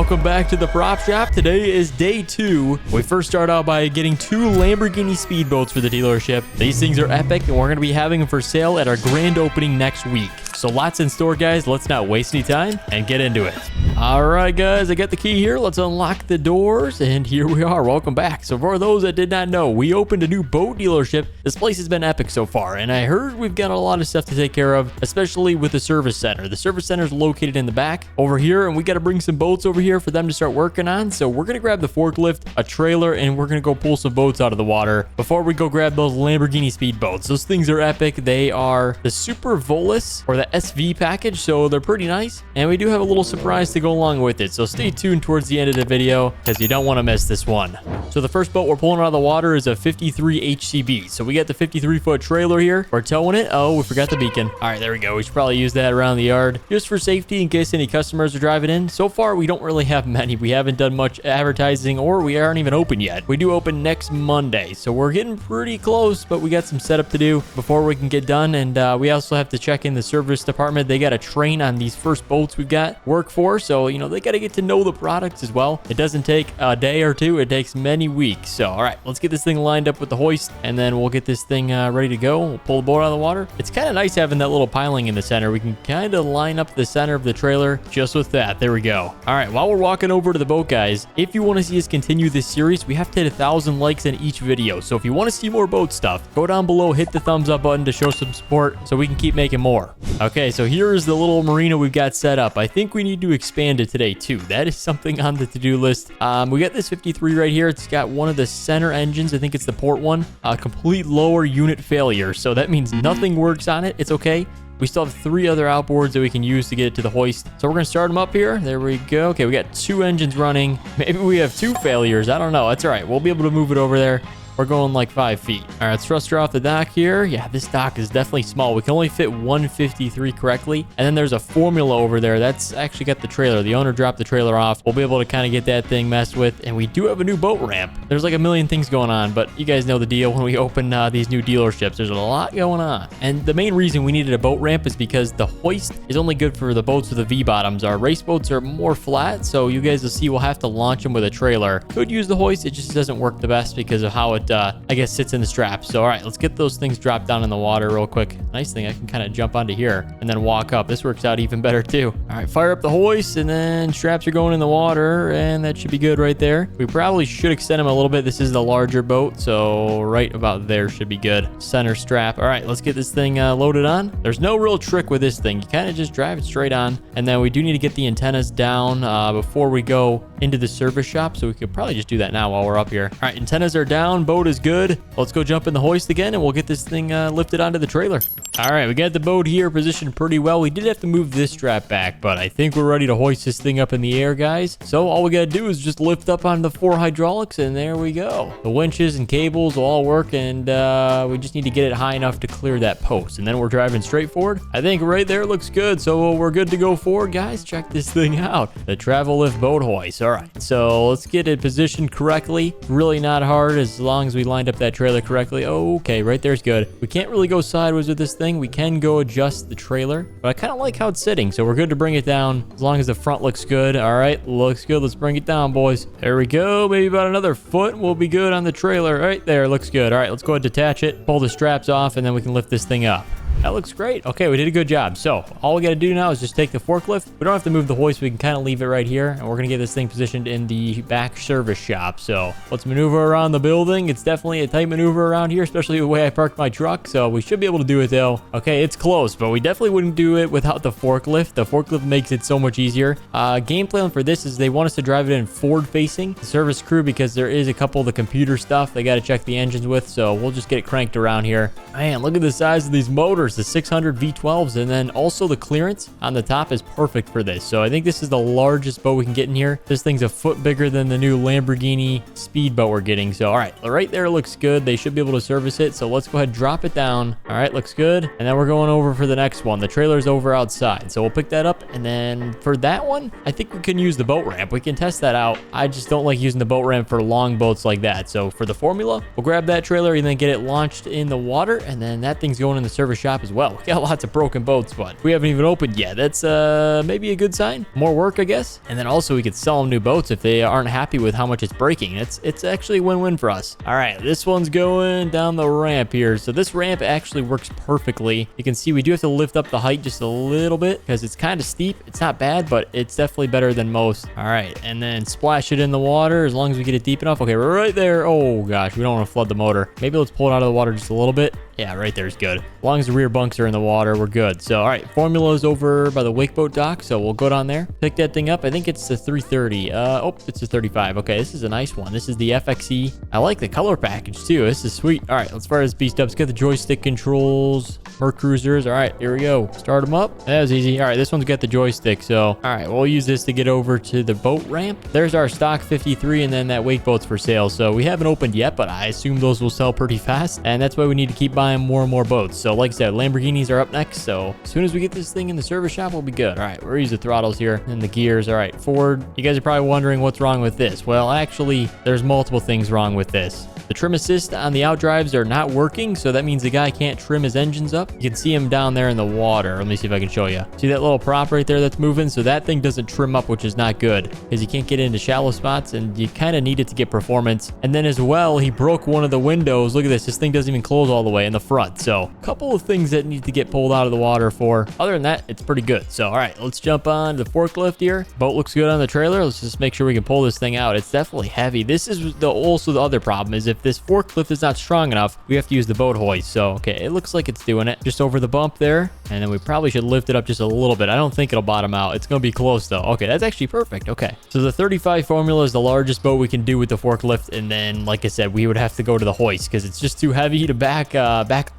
welcome back to the prop shop. Today is day 2. We first start out by getting 2 Lamborghini Speed Boats for the dealership. These things are epic, and we're going to be having them for sale at our grand opening next week. So lots in store, guys. Let's not waste any time and get into it. All right, guys, I got the key here. Let's unlock the doors, and here we are. Welcome back. So for those that did not know, we opened a new boat dealership. This place has been epic so far, and I heard we've got a lot of stuff to take care of, especially with the service center. The service center is located in the back over here, and we got to bring some boats over here for them to start working on. So we're going to grab the forklift, a trailer, and we're going to go pull some boats out of the water before we go grab those Lamborghini Speed Boats. Those things are epic. They are the Super Volus or the SV package, so they're pretty nice, and we do have a little surprise to go along with it. So stay tuned towards the end of the video because you don't want to miss this one. So the first boat we're pulling out of the water is a 53 HCB. So we got the 53-foot trailer here. We're towing it. Oh, we forgot the beacon. All right, there we go. We should probably use that around the yard just for safety in case any customers are driving in. So far, we don't really have many. We haven't done much advertising, or we aren't even open yet. We do open next Monday, so we're getting pretty close, but we got some setup to do before we can get done. And we also have to check in the service department. They got to train on these first boats we've got work for, so you know they got to get to know the products as well. It doesn't take a day or two, it takes many weeks. So all right, let's get this thing lined up with the hoist, and then we'll get this thing ready to go. We'll pull the boat out of the water. It's kind of nice having that little piling in the center. We can kind of line up the center of the trailer just with that. There we go. All right, while we're walking over to the boat, guys, if you want to see us continue this series, we have to hit 1,000 likes in each video. So if you want to see more boat stuff, go down below, hit the thumbs up button to show some support so we can keep making more. Okay, so here's the little marina we've got set up. I think we need to expand it today too. That is something on the to-do list. We got this 53 right here. It's got one of the center engines. I think it's the port one. Complete lower unit failure. So that means nothing works on it. It's okay. We still have 3 other outboards that we can use to get it to the hoist. So we're going to start them up here. There we go. Okay, we got 2 engines running. Maybe we have 2 failures. I don't know. That's all right. We'll be able to move it over there. We're going like 5 feet. All right, let's thrust her off the dock here. Yeah, this dock is definitely small. We can only fit 153 correctly. And then there's a formula over there. That's actually got the trailer. The owner dropped the trailer off. We'll be able to kind of get that thing messed with. And we do have a new boat ramp. There's like a million things going on, but you guys know the deal when we open these new dealerships. There's a lot going on. And the main reason we needed a boat ramp is because the hoist is only good for the boats with the V-bottoms. Our race boats are more flat, so you guys will see we'll have to launch them with a trailer. Could use the hoist. It just doesn't work the best because of how it, I guess, sits in the strap. So all right, let's get those things dropped down in the water real quick. Nice thing, I can kind of jump onto here and then walk up. This works out even better too. All right, fire up the hoist, and then straps are going in the water, and that should be good right there. We probably should extend them a little bit. This is the larger boat, so right about there should be good. Center strap. All right, let's get this thing loaded on. There's no real trick with this thing. You kind of just drive it straight on, and then we do need to get the antennas down before we go into the service shop, so we could probably just do that now while we're up here. All right, antennas are down, boat is good. Let's go jump in the hoist again, and we'll get this thing lifted onto the trailer. All right, we got the boat here positioned pretty well. We did have to move this strap back, but I think we're ready to hoist this thing up in the air, guys. So all we got to do is just lift up on the 4 hydraulics, and there we go. The winches and cables will all work, and we just need to get it high enough to clear that post, and then we're driving straight forward. I think right there looks good, so we're good to go forward, guys. Check this thing out. The travel lift boat hoist. All right, so let's get it positioned correctly. Really not hard as long as we lined up that trailer correctly. Okay, right there's good. We can't really go sideways with this thing. We can go adjust the trailer, but I kind of like how it's sitting, so we're good to bring it down as long as the front looks good. All right, looks good. Let's bring it down, boys. There we go. Maybe about another foot. We'll be good on the trailer. Right there, looks good. All right, let's go ahead and detach it, pull the straps off, and then we can lift this thing up. That looks great. Okay, we did a good job. So all we got to do now is just take the forklift. We don't have to move the hoist. We can kind of leave it right here, and we're going to get this thing positioned in the back service shop. So let's maneuver around the building. It's definitely a tight maneuver around here, especially the way I parked my truck. So we should be able to do it though. Okay, it's close, but we definitely wouldn't do it without the forklift. The forklift makes it so much easier. Game plan for this is they want us to drive it in forward facing the service crew because there is a couple of the computer stuff they got to check the engines with. So we'll just get it cranked around here. Man, look at the size of these motors. The 600 V12s, and then also the clearance on the top is perfect for this. So I think this is the largest boat we can get in here. This thing's a foot bigger than the new Lamborghini Speed Boat we're getting. So all right, right there looks good. They should be able to service it. So let's go ahead and drop it down. All right, looks good. And then we're going over for the next one. The trailer's over outside, so we'll pick that up. And then for that one, I think we can use the boat ramp. We can test that out. I just don't like using the boat ramp for long boats like that. So for the formula, we'll grab that trailer and then get it launched in the water, and then that thing's going in the service shop. shop as well. We got lots of broken boats, but we haven't even opened yet. That's maybe a good sign. More work, I guess. And then also we could sell them new boats if they aren't happy with how much it's breaking. It's actually a win-win for us. All right, this one's going down the ramp here. So this ramp actually works perfectly. You can see we do have to lift up the height just a little bit because it's kind of steep. It's not bad, but it's definitely better than most. All right, and then splash it in the water as long as we get it deep enough. Okay, we're right there. Oh gosh, we don't want to flood the motor. Maybe let's pull it out of the water just a little bit. Yeah, right there is good. As long as the rear bunks are in the water, we're good. So, all right, formula is over by the wake boat dock, so we'll go down there, pick that thing up. I think it's the 330. Oh, it's the 35. Okay, this is a nice one. This is the FXE. I like the color package too. This is sweet. All right, let's fire this beast up. Let's get the joystick controls. Merc cruisers. All right, here we go. Start them up. That was easy. All right, this one's got the joystick. So, all right, we'll use this to get over to the boat ramp. There's our stock 53, and then that wake boat's for sale. So we haven't opened yet, but I assume those will sell pretty fast, and that's why we need to keep buying more and more boats. So like I said, Lamborghinis are up next. So as soon as we get this thing in the service shop, we'll be good. All right, we'll use the throttles here and the gears. All right, forward. You guys are probably wondering what's wrong with this. Well, actually, there's multiple things wrong with this. The trim assist on the outdrives are not working, so that means the guy can't trim his engines up. You can see him down there in the water. Let me see if I can show you. See that little prop right there that's moving? So that thing doesn't trim up, which is not good because you can't get into shallow spots, and you kind of need it to get performance. And then as well, he broke one of the windows. Look at this. This thing doesn't even close all the way in the front. So a couple of things that need to get pulled out of the water for. Other than that, it's pretty good. So all right, let's jump on the forklift here. Boat looks good on the trailer. Let's just make sure we can pull this thing out. It's definitely heavy. This is also the other problem is if this forklift is not strong enough, we have to use the boat hoist. So okay, it looks like it's doing it just over the bump there, and then we probably should lift it up just a little bit. I don't think it'll bottom out. It's gonna be close though. Okay, that's actually perfect. Okay, so the 35 formula is the largest boat we can do with the forklift, and then like I said, we would have to go to the hoist because it's just too heavy to back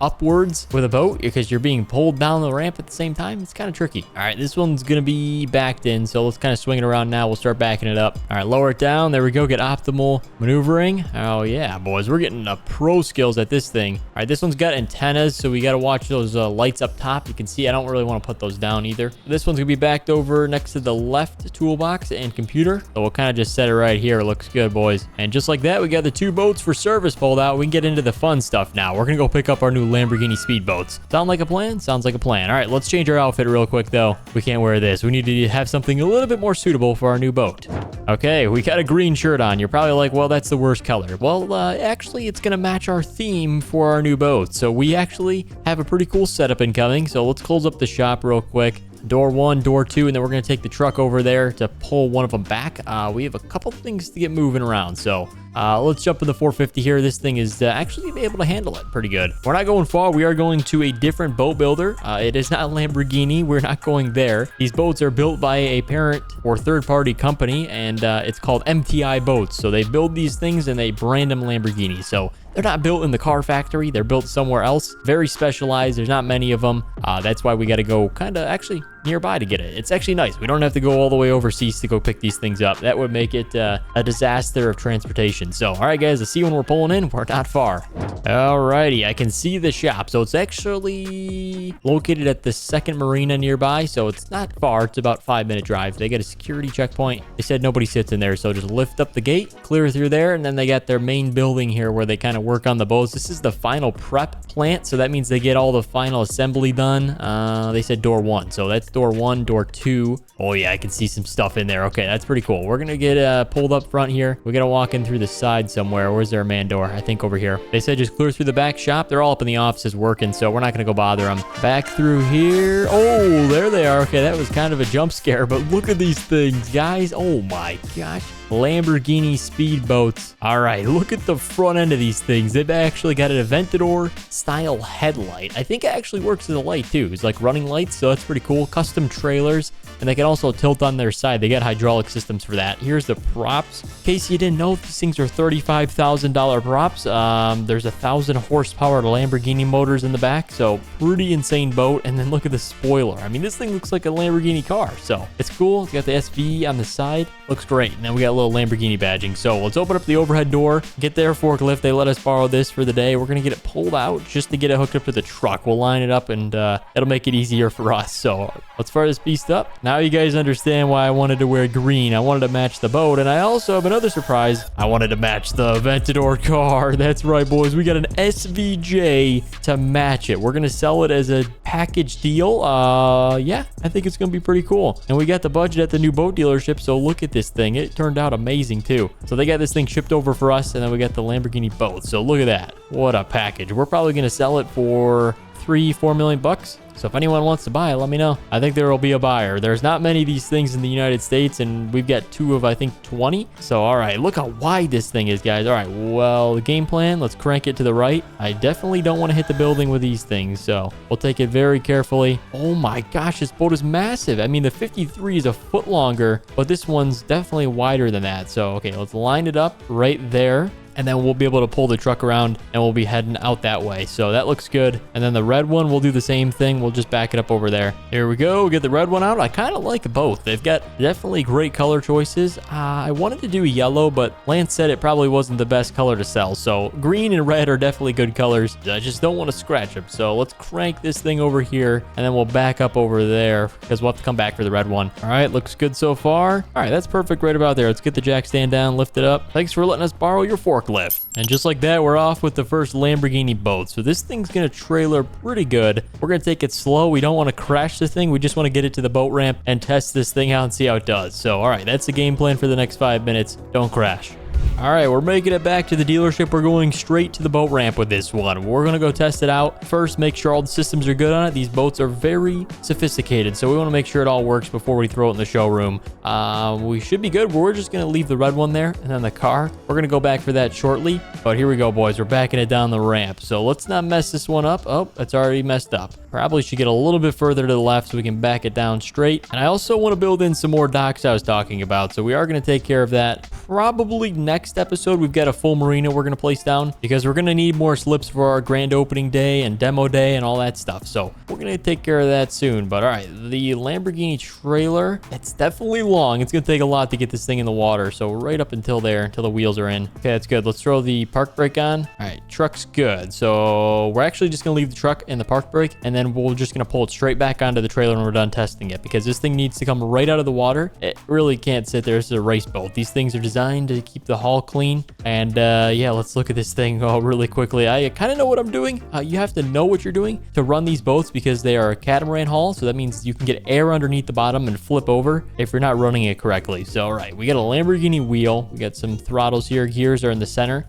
upwards with a boat because you're being pulled down the ramp at the same time. It's kind of tricky. All right, this one's gonna be backed in, so let's kind of swing it around now. We'll start backing it up. All right, lower it down. There we go. Get optimal maneuvering. Oh yeah, boys, we're getting pro skills at this thing. All right, this one's got antennas, so we got to watch those lights up top. You can see I don't really want to put those down either. This one's gonna be backed over next to the left toolbox and computer, so we'll kind of just set it right here. It looks good, boys. And just like that, we got the two boats for service pulled out. We can get into the fun stuff now. We're gonna go pick up our new Lamborghini Speed Boats. Sound like a plan? Sounds like a plan. All right, let's change our outfit real quick though. We can't wear this. We need to have something a little bit more suitable for our new boat. Okay, we got a green shirt on. You're probably like, well, that's the worst color. Well, actually, it's gonna match our theme for our new boat. So we actually have a pretty cool setup incoming. So let's close up the shop real quick. Door 1, door 2, and then we're going to take the truck over there to pull one of them back. We have a couple things to get moving around, so let's jump in the 450 here. This thing is actually able to handle it pretty good. We're not going far. We are going to a different boat builder. It is not Lamborghini. We're not going there. These boats are built by a parent or third-party company, and it's called MTI Boats. So they build these things and they brand them Lamborghini. So they're not built in the car factory. They're built somewhere else. Very specialized. There's not many of them. That's why we got to go kind of actually nearby to get it. It's actually nice. We don't have to go all the way overseas to go pick these things up. That would make it a disaster of transportation. So, all right, guys, let's see when we're pulling in. We're not far. All righty. I can see the shop. So it's actually located at the second marina nearby. So it's not far. It's about 5-minute drive. They got a security checkpoint. They said nobody sits in there. So just lift up the gate, clear through there, and then they got their main building here where they kind of work on the boats. This is the final prep plant. So that means they get all the final assembly done. They said door 1. So that's door 1, door 2. Oh yeah, I can see some stuff in there. Okay, that's pretty cool. We're gonna get pulled up front here. We gotta walk in through the side somewhere. Where's their man door? I think over here. They said just clear through the back shop. They're all up in the offices working, so we're not gonna go bother them. Back through here. Oh, there they are. Okay, that was kind of a jump scare, but look at these things, guys. Oh my gosh. Lamborghini Speed Boats. All right, look at the front end of these things. They've actually got an Aventador style headlight. I think it actually works as a light too. It's like running lights, so that's pretty cool. Custom trailers, and they can also tilt on their side. They got hydraulic systems for that. Here's the props. In case you didn't know, these things are $35,000 props. There's 1,000 horsepower Lamborghini motors in the back, so pretty insane boat. And then look at the spoiler. I mean, this thing looks like a Lamborghini car, so it's cool. It's got the SV on the side. Looks great. And then we got a little Lamborghini badging. So let's open up the overhead door, get their forklift. They let us borrow this for the day. We're gonna get it pulled out just to get it hooked up to the truck. We'll line it up, and it'll make it easier for us. So let's fire this beast up. Now you guys understand why I wanted to wear green. I wanted to match the boat, and I also have another surprise. I wanted to match the Aventador car. That's right, boys. We got an SVJ to match it. We're gonna sell it as a package deal. Yeah, I think it's gonna be pretty cool. And we got the budget at the new boat dealership, so look at this thing. It turned out amazing too. So they got this thing shipped over for us, and then we got the Lamborghini boat. So look at that. What a package. We're probably gonna sell it for $3-4 million bucks. So if anyone wants to buy it, let me know. I think there will be a buyer. There's not many of these things in the United States, and we've got 2 of, I think, 20. So, all right, look how wide this thing is, guys. All right, well, the game plan, let's crank it to the right. I definitely don't want to hit the building with these things, so we'll take it very carefully. Oh my gosh, this boat is massive. I mean, the 53 is a foot longer, but this one's definitely wider than that. So, okay, let's line it up right there. And then we'll be able to pull the truck around and we'll be heading out that way. So that looks good. And then the red one, we'll do the same thing. We'll just back it up over there. Here we go. Get the red one out. I kind of like both. They've got definitely great color choices. I wanted to do yellow, but Lance said it probably wasn't the best color to sell. So green and red are definitely good colors. I just don't want to scratch them. So let's crank this thing over here and then we'll back up over there because we'll have to come back for the red one. All right, looks good so far. All right, that's perfect right about there. Let's get the jack stand down, lift it up. Thanks for letting us borrow your forklift. And just like that, we're off with the first Lamborghini boat. So this thing's gonna trailer pretty good. We're gonna take it slow. We don't want to crash the thing. We just want to get it to the boat ramp and test this thing out and see how it does. So all right, that's the game plan for the next 5 minutes. Don't crash. All right, we're making it back to the dealership. We're going straight to the boat ramp with this one. We're going to go test it out. First, make sure all the systems are good on it. These boats are very sophisticated, so we want to make sure it all works before we throw it in the showroom. We should be good. We're just going to leave the red one there, and then the car. We're going to go back for that shortly. But here we go, boys. We're backing it down the ramp. So let's not mess this one up. Oh, it's already messed up. Probably should get a little bit further to the left so we can back it down straight. And I also want to build in some more docks I was talking about. So we are going to take care of that probably next episode. We've got a full marina we're going to place down because we're going to need more slips for our grand opening day and demo day and all that stuff. So we're going to take care of that soon. But all right, the Lamborghini trailer, it's definitely long. It's going to take a lot to get this thing in the water. So right up until there, until the wheels are in. Okay, that's good. Let's throw the park brake on. All right, truck's good. So we're actually just going to leave the truck in the park brake, and then we're just going to pull it straight back onto the trailer when we're done testing it because this thing needs to come right out of the water. It really can't sit there. This is a race boat. These things are designed to keep the hull clean. And yeah, let's look at this thing really quickly. I kind of know what I'm doing. You have to know what you're doing to run these boats because they are a catamaran hull. So that means you can get air underneath the bottom and flip over if you're not running it correctly. So, all right, we got a Lamborghini wheel. We got some throttles here. Gears are in the center.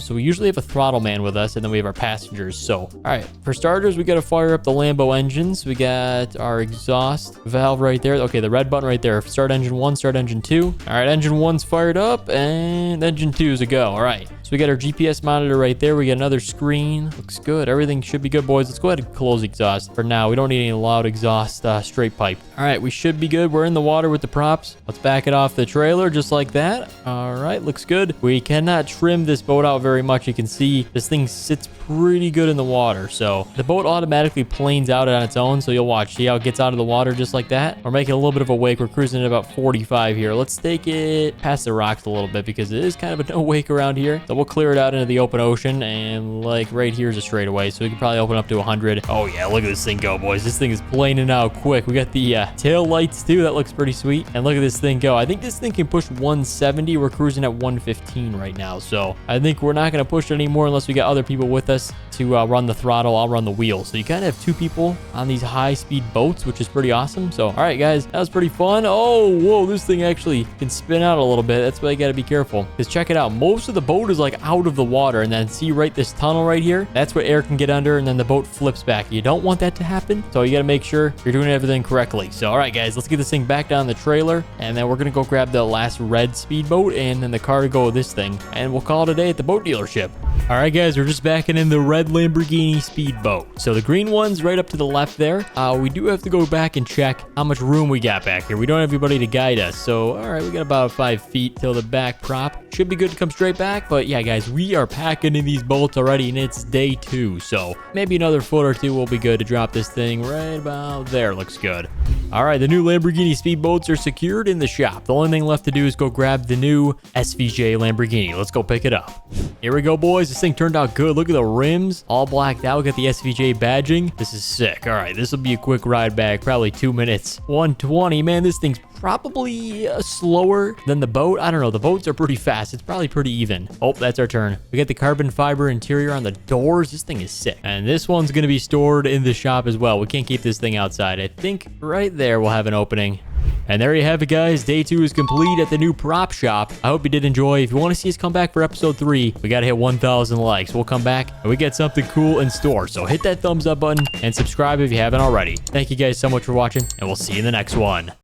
So we usually have a throttle man with us, and then we have our passengers. So, all right, for starters, we got to fire up the Lambo engines. We got our exhaust valve right there. Okay, the red button right there. Start engine 1, start engine 2. All right, engine 1's fired up, and engine 2 is a go. All right. So we got our GPS monitor right there. We got another screen. Looks good. Everything should be good, boys. Let's go ahead and close exhaust for now. We don't need any loud exhaust straight pipe. All right, we should be good. We're in the water with the props. Let's back it off the trailer just like that. All right, looks good. We cannot trim this boat out very much. You can see this thing sits pretty good in the water. So the boat automatically planes out on its own. So you'll watch. See how it gets out of the water just like that? We're making a little bit of a wake. We're cruising at about 45 here. Let's take it past the rocks a little bit because it is kind of a no wake around here. So we'll clear it out into the open ocean, and like right here is a straightaway, so we can probably open up to 100. Oh yeah, look at this thing go, boys. This thing is planing out quick. We got the tail lights too. That looks pretty sweet. And look at this thing go. I think this thing can push 170. We're cruising at 115 right now, so I think we're not going to push it anymore unless we got other people with us to run the throttle. I'll run the wheel. So you kind of have 2 people on these high-speed boats, which is pretty awesome. So all right, guys, that was pretty fun. Oh, whoa, this thing actually can spin out a little bit. That's why you got to be careful, because check it out. Most of the boat is like out of the water, and then see right this tunnel right here, that's where air can get under, and then the boat flips back. You don't want that to happen, so you got to make sure you're doing everything correctly. So all right, guys, let's get this thing back down the trailer, and then we're gonna go grab the last red speedboat and then the car to go with this thing, and we'll call it a day at the boat dealership. All right, guys, we're just backing in the red Lamborghini Speed Boat. So the green one's right up to the left there. We do have to go back and check how much room we got back here. We don't have anybody to guide us, so all right, we got about 5 feet till the back prop. Should be good to come straight back, but yeah, guys, we are packing in these bolts already, and it's day 2, so maybe another foot or 2 will be good to drop this thing right about there. Looks good. All right, the new Lamborghini Speed Boats are secured in the shop. The only thing left to do is go grab the new SVJ Lamborghini. Let's go pick it up. Here we go, boys. The This thing turned out good. Look at the rims, all blacked out. We got the SVJ badging. This is sick. All right, this will be a quick ride back, probably 2 minutes. 120, man, this thing's probably slower than the boat. I don't know. The boats are pretty fast. It's probably pretty even. Oh, that's our turn. We got the carbon fiber interior on the doors. This thing is sick. And this one's going to be stored in the shop as well. We can't keep this thing outside. I think right there we'll have an opening. And there you have it, guys. Day 2 is complete at the new prop shop. I hope you did enjoy. If you want to see us come back for episode 3, we got to hit 1,000 likes. We'll come back and we got something cool in store. So hit that thumbs up button and subscribe if you haven't already. Thank you guys so much for watching, and we'll see you in the next one.